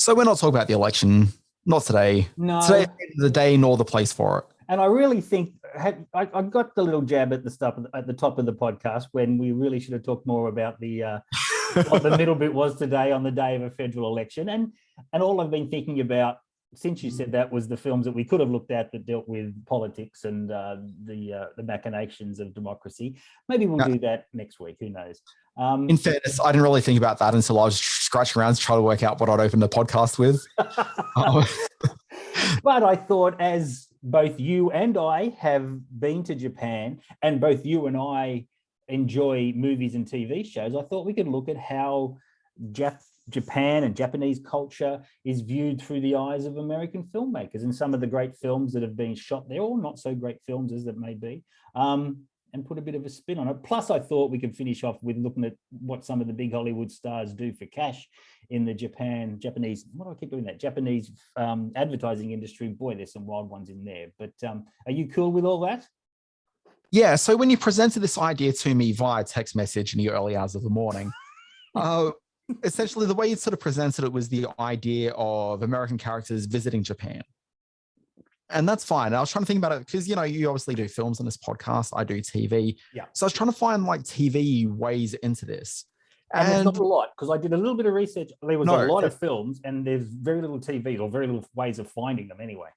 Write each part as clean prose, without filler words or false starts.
So we're not talking about the election, not today. Today is No, neither the day nor the place for it. and I really think I got the little jab at the stuff at the top of the podcast when we really should have talked more about the what the middle bit was today on the day of a federal election, and all I've been thinking about since you said that was the films that we could have looked at that dealt with politics and the machinations of democracy. Maybe we'll do that next week. Who knows? In fairness, I didn't really think about that until I was scratching around to try to work out what I'd open the podcast with. But I thought, as both you and I have been to Japan, and both you and I enjoy movies and TV shows, I thought we could look at how Japan and Japanese culture is viewed through the eyes of American filmmakers and some of the great films that have been shot there, or not so great films as it may be, and put a bit of a spin on it. Plus, I thought we could finish off with looking at what some of the big Hollywood stars do for cash in the Japanese, what do I keep doing that? Japanese advertising industry. Boy, there's some wild ones in there. But are you cool with all that? Yeah, so when you presented this idea to me via text message in the early hours of the morning, essentially the way you sort of presented it was the idea of American characters visiting Japan. And that's fine. I was trying to think about it because, you obviously do films on this podcast. I do TV. Yeah. So I was trying to find like TV ways into this. And there's not a lot, because I did a little bit of research. There was a lot of films and there's very little TV or very little ways of finding them anyway.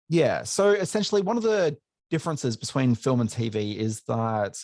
Yeah. So essentially one of the differences between film and TV is that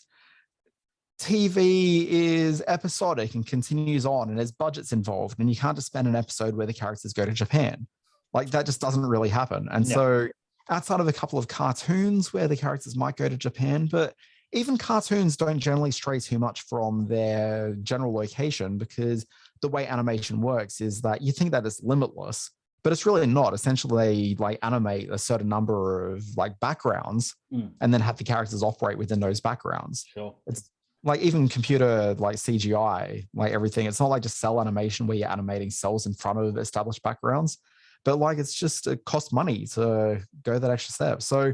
TV is episodic and continues on, and there's budgets involved, and you can't just spend an episode where the characters go to Japan. Like that just doesn't really happen. And so outside of a couple of cartoons where the characters might go to Japan, but even cartoons don't generally stray too much from their general location, because the way animation works is that you think that it's limitless, but it's really not. Essentially, they like animate a certain number of like backgrounds and then have the characters operate within those backgrounds. Sure. It's like even computer like CGI, like everything. It's not like just cell animation where you're animating cells in front of established backgrounds, but like it's just it costs money to go that extra step. So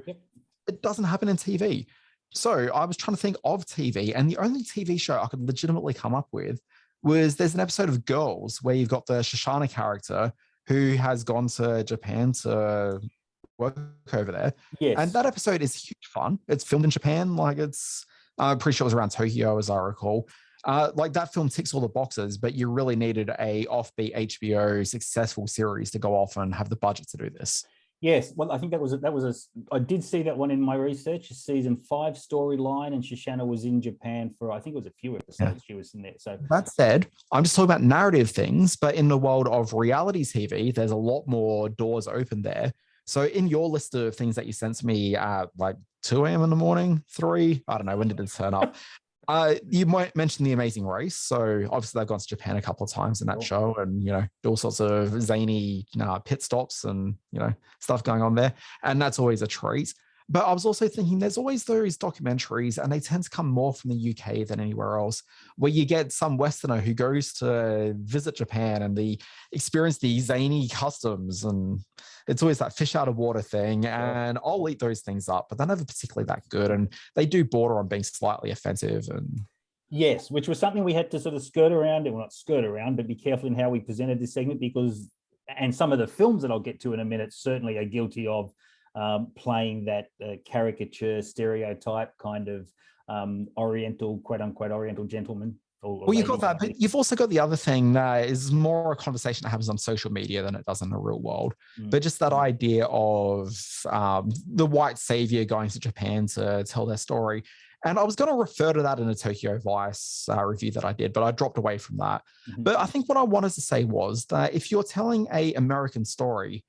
it doesn't happen in TV. So I was trying to think of TV, and the only TV show I could legitimately come up with was there's an episode of Girls where you've got the Shoshana character who has gone to Japan to work over there. Yes. And that episode is huge fun. It's filmed in Japan. Like I'm pretty sure it was around Tokyo, as I recall. Like that film ticks all the boxes, but you really needed a offbeat HBO successful series to go off and have the budget to do this. Yes, well, I think I did see that one in my research, a season 5 storyline, and Shoshana was in Japan for, I think it was a few episodes she was in there. So that said, I'm just talking about narrative things, but in the world of reality TV, there's a lot more doors open there. So in your list of things that you sent to me at like 2 a.m. in the morning, 3, I don't know, when did it turn up? You might mention The Amazing Race. So obviously they've gone to Japan a couple of times in that show, and do all sorts of zany pit stops and stuff going on there, and that's always a treat. But I was also thinking there's always those documentaries, and they tend to come more from the UK than anywhere else, where you get some Westerner who goes to visit Japan and they experience the zany customs, and it's always that fish out of water thing. And I'll eat those things up, but they're never particularly that good, and they do border on being slightly offensive. And yes, which was something we had to sort of skirt around, well, not skirt around, but be careful in how we presented this segment, because, and some of the films that I'll get to in a minute certainly are guilty of playing that caricature stereotype kind of Oriental, quote unquote, Oriental gentleman. Well, you've got that, but you've also got the other thing that is more a conversation that happens on social media than it does in the real world. But just that idea of the white savior going to Japan to tell their story. And I was going to refer to that in a Tokyo Vice review that I did, but I dropped away from that. But I think what I wanted to say was that if you're telling an American story,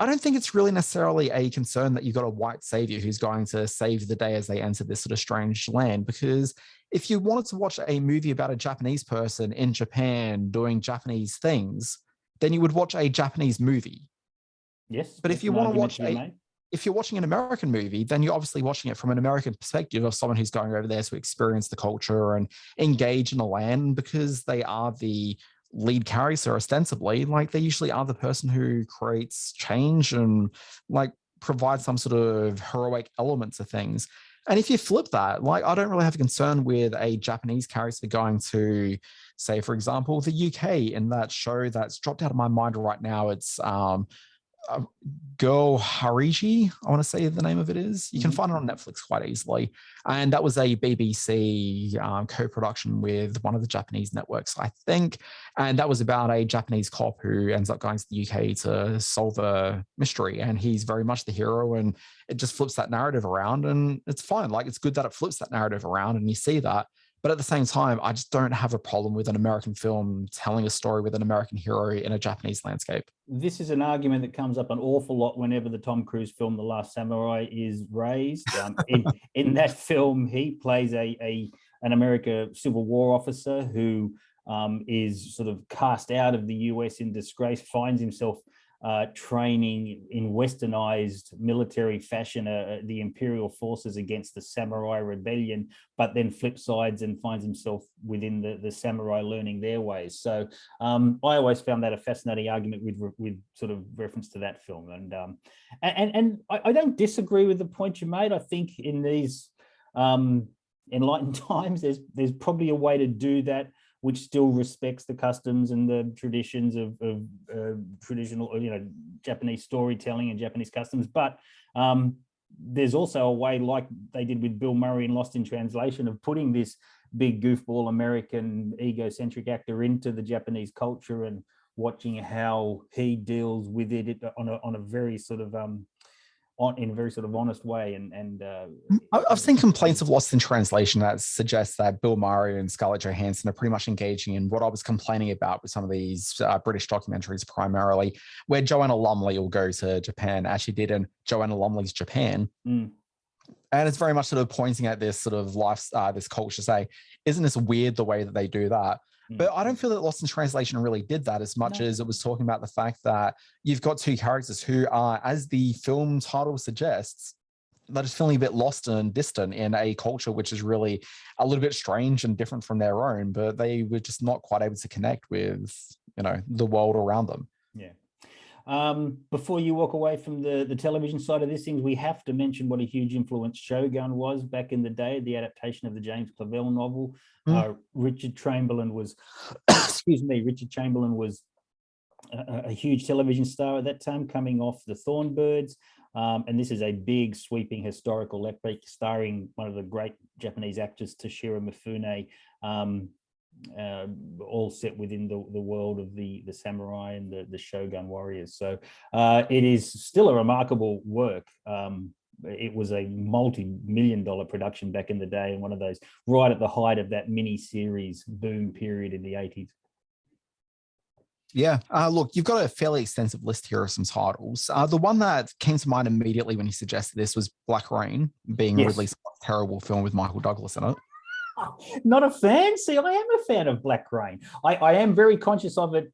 I don't think it's really necessarily a concern that you've got a white savior who's going to save the day as they enter this sort of strange land. Because if you wanted to watch a movie about a Japanese person in Japan doing Japanese things, then you would watch a Japanese movie. Yes. But if you want to watch if you're watching an American movie, then you're obviously watching it from an American perspective of someone who's going over there to experience the culture and engage in the land, because they are the lead character ostensibly. Like they usually are the person who creates change and like provides some sort of heroic element to things. And if you flip that, like I don't really have a concern with a Japanese character going to say, for example, the UK in that show that's dropped out of my mind right now. It's Girl Hariji, I want to say the name of it is. You can find it on Netflix quite easily. And that was a BBC co-production with one of the Japanese networks, I think. And that was about a Japanese cop who ends up going to the UK to solve a mystery. And he's very much the hero. And it just flips that narrative around. And it's fine. Like, it's good that it flips that narrative around and you see that. But at the same time, I just don't have a problem with an American film telling a story with an American hero in a Japanese landscape. This is an argument that comes up an awful lot whenever the Tom Cruise film, The Last Samurai, is raised. In that film, he plays an American Civil War officer who is sort of cast out of the US in disgrace, finds himself training in westernized military fashion, the imperial forces against the samurai rebellion, but then flip sides and finds himself within the samurai learning their ways. So I always found that a fascinating argument with sort of reference to that film. And I don't disagree with the point you made. I think in these enlightened times, there's probably a way to do that which still respects the customs and the traditions of traditional, Japanese storytelling and Japanese customs. But there's also a way, like they did with Bill Murray in Lost in Translation, of putting this big goofball American egocentric actor into the Japanese culture and watching how he deals with it on a very sort of in a very sort of honest way. And I've seen complaints of Lost in Translation that suggests that Bill Murray and Scarlett Johansson are pretty much engaging in what I was complaining about with some of these British documentaries primarily, where Joanna Lumley will go to Japan, as she did in Joanna Lumley's Japan. And it's very much sort of pointing at this sort of life, this culture, say, isn't this weird the way that they do that? But I don't feel that Lost in Translation really did that as much as it was talking about the fact that you've got two characters who are, as the film title suggests, they're just feeling a bit lost and distant in a culture which is really a little bit strange and different from their own, but they were just not quite able to connect with, the world around them. Yeah. Before you walk away from the television side of this thing, we have to mention what a huge influence Shogun was back in the day, the adaptation of the James Clavell novel. Richard Chamberlain was, Richard Chamberlain was a huge television star at that time, coming off The Thornbirds. And this is a big, sweeping historical epic starring one of the great Japanese actors, Toshiro Mifune, all set within the world of the samurai and the shogun warriors. So it is still a remarkable work. It was a multi-million-dollar production back in the day, and one of those right at the height of that mini-series boom period in the 80s. Yeah. Look, you've got a fairly extensive list here of some titles. The one that came to mind immediately when you suggested this was Black Rain, being Ridley Scott's terrible film with Michael Douglas in it. Not a fan? See, I am a fan of Black Rain. I am very conscious of it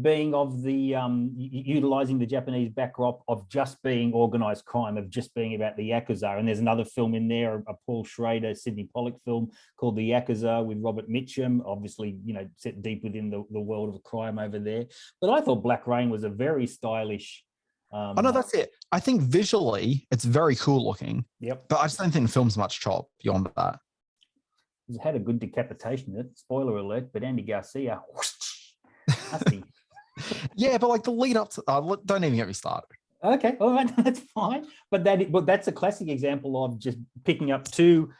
being of the utilizing the Japanese backdrop of just being organized crime, of just being about the Yakuza. And there's another film in there, a Paul Schrader, Sidney Pollack film called The Yakuza with Robert Mitchum, obviously, set deep within the world of crime over there. But I thought Black Rain was a very stylish. Oh, no, that's it. I think visually it's very cool looking. Yep. But I just don't think the film's much chop beyond that. It had a good decapitation in it. Spoiler alert, but Andy Garcia, nasty. Yeah, but like the lead up to, don't even get me started. Okay, all right, that's fine. But that's a classic example of just picking up two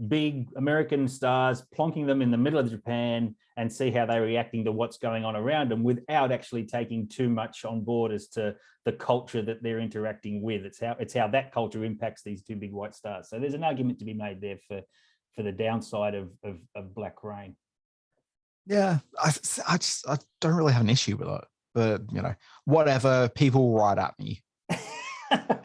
big American stars, plonking them in the middle of Japan, and see how they're reacting to what's going on around them without actually taking too much on board as to the culture that they're interacting with. It's how that culture impacts these two big white stars. So there's an argument to be made there for the downside of Black Rain. Yeah, I don't really have an issue with it, but whatever. People write at me. A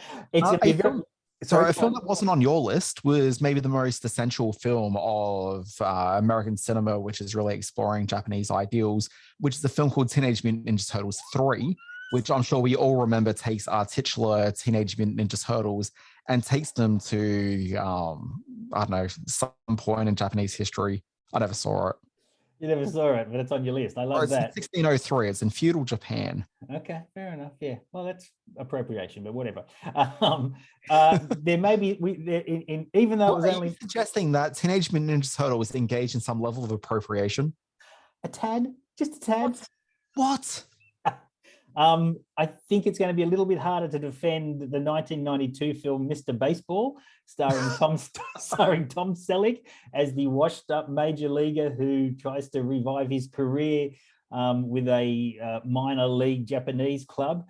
film that wasn't on your list was maybe the most essential film of American cinema, which is really exploring Japanese ideals, which is a film called Teenage Mutant Ninja Turtles 3, which I'm sure we all remember takes our titular Teenage Mutant Ninja Turtles and takes them to, I don't know, some point in Japanese history. I never saw it. You never saw it, but it's on your list. I love that. 1603. It's in feudal Japan. Okay, fair enough. Yeah, well, that's appropriation, but whatever. There may be even though it was only suggesting that Teenage Mutant Ninja Turtle was engaged in some level of appropriation. A tad, just a tad. What? I think it's going to be a little bit harder to defend the 1992 film Mr. Baseball, starring Tom Selleck as the washed-up major leaguer who tries to revive his career with a minor league Japanese club.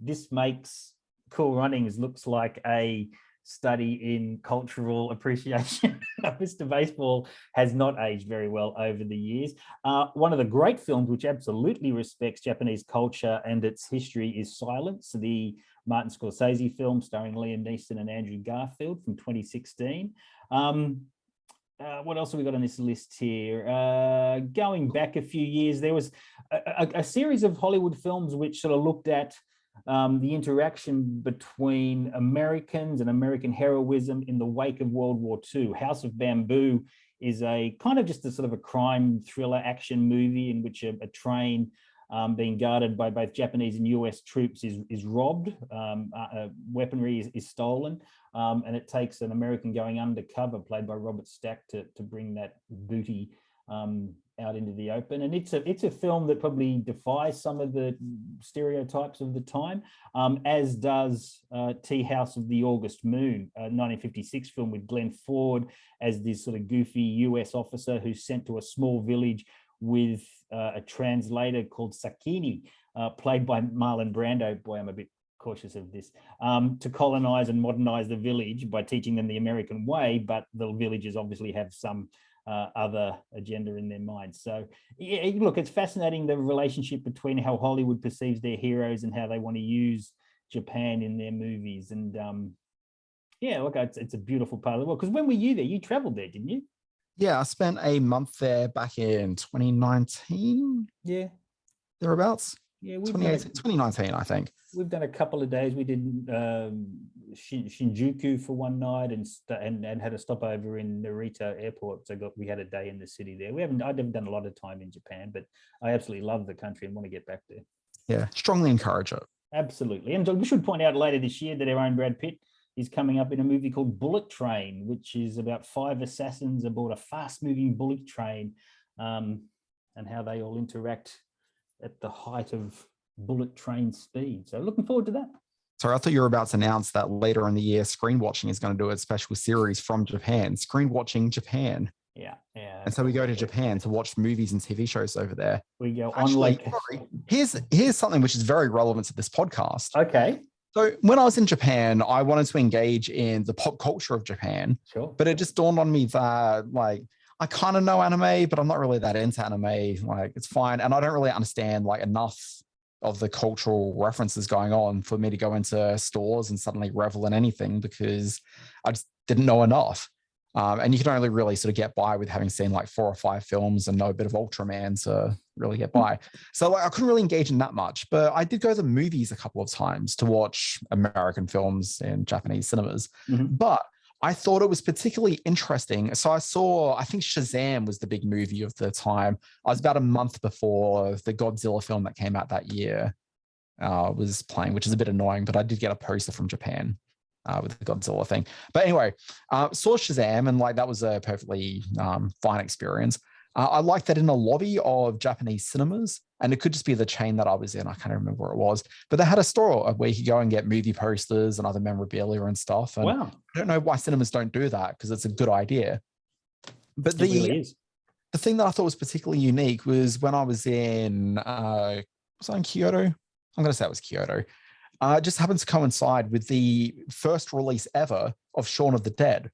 This makes Cool Runnings looks like a study in cultural appreciation. Mr. Baseball has not aged very well over the years. One of the great films which absolutely respects Japanese culture and its history is Silence, the Martin Scorsese film starring Liam Neeson and Andrew Garfield from 2016. What else have we got on this list here? Going back a few years, there was a series of Hollywood films which sort of looked at the interaction between Americans and American heroism in the wake of World War II. House of Bamboo is a kind of just a sort of a crime thriller action movie in which a train being guarded by both Japanese and US troops is robbed, weaponry is stolen, and it takes an American going undercover, played by Robert Stack, to bring that booty out into the open. And it's a film that probably defies some of the stereotypes of the time, as does Tea House of the August Moon, a 1956 film with Glenn Ford as this sort of goofy US officer who's sent to a small village with a translator called Sakini, played by Marlon Brando. Boy, I'm a bit cautious of this, to colonize and modernize the village by teaching them the American way, but the villagers obviously have some other agenda in their minds. So yeah, look, it's fascinating, the relationship between how Hollywood perceives their heroes and how they want to use Japan in their movies. And yeah, look, it's a beautiful part of the world. Because when were you there? You traveled there, didn't you? Yeah, I spent a month there back in 2019. Yeah. Thereabouts. Yeah, 2019, I think. We've done a couple of days. We did Shinjuku for one night and had a stopover in Narita Airport. So we had a day in the city there. I've never done a lot of time in Japan, but I absolutely love the country and want to get back there. Yeah, strongly encourage it. Absolutely. And we should point out later this year that our own Brad Pitt is coming up in a movie called Bullet Train, which is about 5 assassins aboard a fast-moving bullet train, and how they all interact at the height of bullet train speed. So looking forward to that. Sorry, I thought you were about to announce that later in the year, Screen Watching is going to do a special series from Japan, Screen Watching Japan. Yeah. And so we go to Japan to watch movies and TV shows over there. We go Actually, sorry, here's something which is very relevant to this podcast. Okay. So when I was in Japan, I wanted to engage in the pop culture of Japan. Sure. But it just dawned on me that, like, I kind of know anime, but I'm not really that into anime. Like, it's fine. And I don't really understand like enough of the cultural references going on for me to go into stores and suddenly revel in anything, because I just didn't know enough. And you can only really sort of get by with having seen like 4 or 5 films and know a bit of Ultraman to really get by. So like, I couldn't really engage in that much, but I did go to the movies a couple of times to watch American films in Japanese cinemas. Mm-hmm. But I thought it was particularly interesting. So I think Shazam was the big movie of the time. I was about a month before the Godzilla film that came out that year was playing, which is a bit annoying, but I did get a poster from Japan with the Godzilla thing. But anyway, saw Shazam, and like that was a perfectly fine experience. I liked that in a lobby of Japanese cinemas, and it could just be the chain that I was in. I can't remember where it was, but they had a store where you could go and get movie posters and other memorabilia and stuff. And wow. I don't know why cinemas don't do that, because it's a good idea. But it really is. The thing that I thought was particularly unique was when I was in, was I in Kyoto? I'm going to say it was Kyoto. It just happens to coincide with the first release ever of Shaun of the Dead.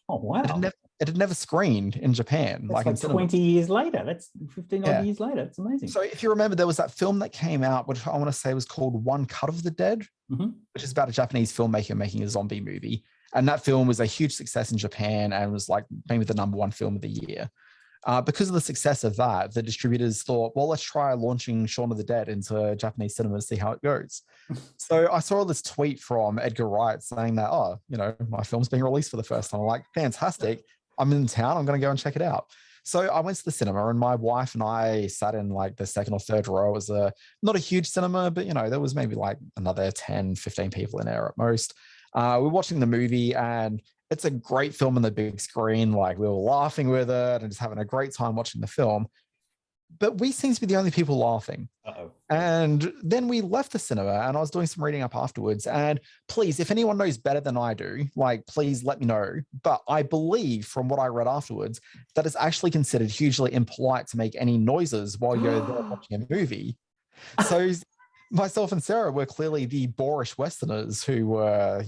Oh, wow. It had never screened in Japan. That's like 20 years later. That's 15 odd years later. It's amazing. So if you remember, there was that film that came out, which I want to say was called One Cut of the Dead, which is about a Japanese filmmaker making a zombie movie. And that film was a huge success in Japan and was like maybe the #1 film of the year. Because of the success of that, the distributors thought, well, let's try launching Shaun of the Dead into Japanese cinemas, see how it goes. So I saw this tweet from Edgar Wright saying that, oh, my film's being released for the first time. I'm like, fantastic. I'm in town. I'm going to go and check it out. So I went to the cinema, and my wife and I sat in like the second or third row. It was not a huge cinema, but there was maybe like another 10, 15 people in there at most. We're watching the movie, and it's a great film on the big screen. Like, we were laughing with it and just having a great time watching the film. but we seem to be the only people laughing. Uh-oh. And then we left the cinema and I was doing some reading up afterwards. And please, if anyone knows better than I do, like, please let me know. But I believe from what I read afterwards, that it's actually considered hugely impolite to make any noises while you're there watching a movie. So myself and Sarah were clearly the boorish Westerners who were,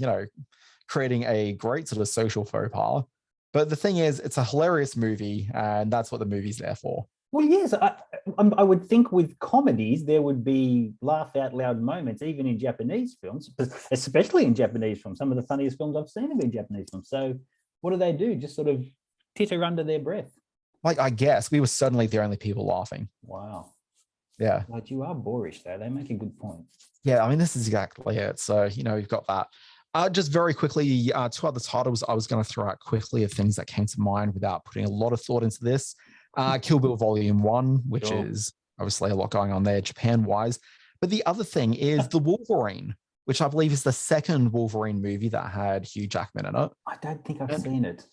creating a great sort of social faux pas. But the thing is, it's a hilarious movie and that's what the movie's there for. Well, yes, I would think with comedies, there would be laugh out loud moments, even in Japanese films, especially in Japanese films. Some of the funniest films I've seen have been Japanese films. So what do? Just sort of titter under their breath. Like, I guess we were certainly the only people laughing. Wow. Yeah. Like, you are boorish, though. They make a good point. Yeah, I mean, this is exactly it. So, we've got that. Just very quickly, two other titles I was going to throw out quickly of things that came to mind without putting a lot of thought into this. Kill Bill Volume 1, which is obviously a lot going on there Japan-wise. But the other thing is The Wolverine, which I believe is the second Wolverine movie that had Hugh Jackman in it. I don't think I've seen it.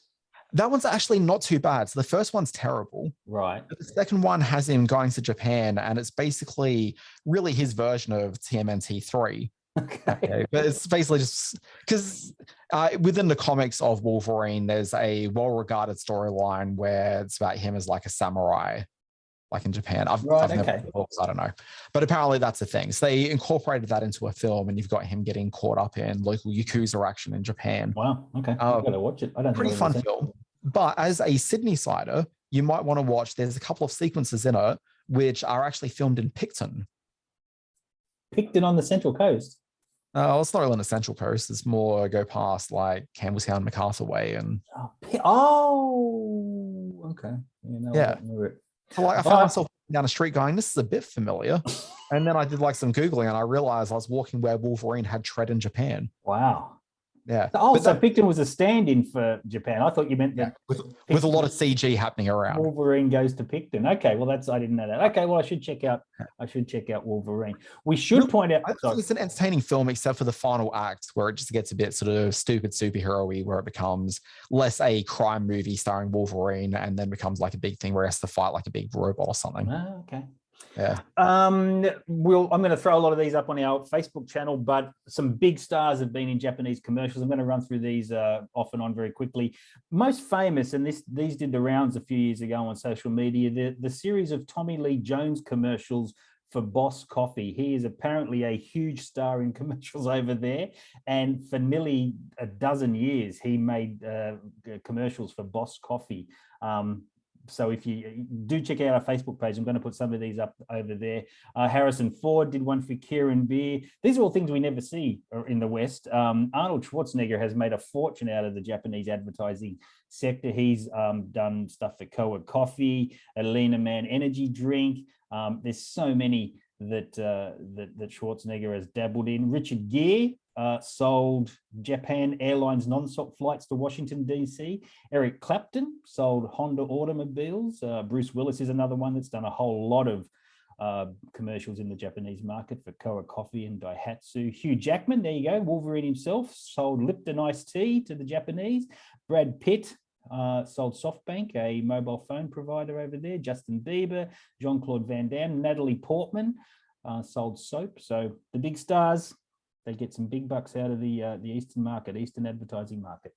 That one's actually not too bad. So the first one's terrible. Right. But the second one has him going to Japan, and it's basically really his version of TMNT 3. Okay, but it's basically just because within the comics of Wolverine, there's a well-regarded storyline where it's about him as like a samurai, like in Japan. I've never read the books, I don't know, but apparently that's a thing. So they incorporated that into a film, and you've got him getting caught up in local yakuza action in Japan. Wow. Okay, I've got to watch it. I don't. Pretty fun film, but as a Sydney-sider, you might want to watch. There's a couple of sequences in it which are actually filmed in Picton. Picton on the Central Coast. It's not really on the Central Coast. It's more go past like Campbelltown, MacArthur Way, and okay. Yeah. So like I found myself down the street going, "This is a bit familiar," and then I did like some googling, and I realized I was walking where Wolverine had tread in Japan. Wow. Yeah. So Picton was a stand-in for Japan. I thought you meant that with a lot of CG happening around. Wolverine goes to Picton. Okay, well I didn't know that. Okay, well I should check out Wolverine. We should point out. I think it's an entertaining film, except for the final act where it just gets a bit sort of stupid superhero-y, where it becomes less a crime movie starring Wolverine and then becomes like a big thing where he has to fight like a big robot or something. Oh, okay. Yeah. I'm going to throw a lot of these up on our Facebook channel, but some big stars have been in Japanese commercials. I'm going to run through these off and on very quickly. Most famous, and these did the rounds a few years ago on social media, the series of Tommy Lee Jones commercials for Boss Coffee. He is apparently a huge star in commercials over there, and for nearly a dozen years, he made commercials for Boss Coffee. So if you do check out our Facebook page, I'm going to put some of these up over there. Harrison Ford did one for Kieran Beer. These are all things we never see in the West. Arnold Schwarzenegger has made a fortune out of the Japanese advertising sector. He's done stuff for Koa Coffee, Alina Man Energy Drink. There's so many that Schwarzenegger has dabbled in. Richard Gere sold Japan Airlines non-stop flights to Washington, D.C. Eric Clapton sold Honda automobiles. Bruce Willis is another one that's done a whole lot of commercials in the Japanese market for Koa Coffee and Daihatsu. Hugh Jackman, there you go, Wolverine himself, sold Lipton iced tea to the Japanese. Brad Pitt sold SoftBank, a mobile phone provider over there. Justin Bieber, Jean-Claude Van Damme, Natalie Portman sold soap. So the big stars, they get some big bucks out of the Eastern market, Eastern advertising market.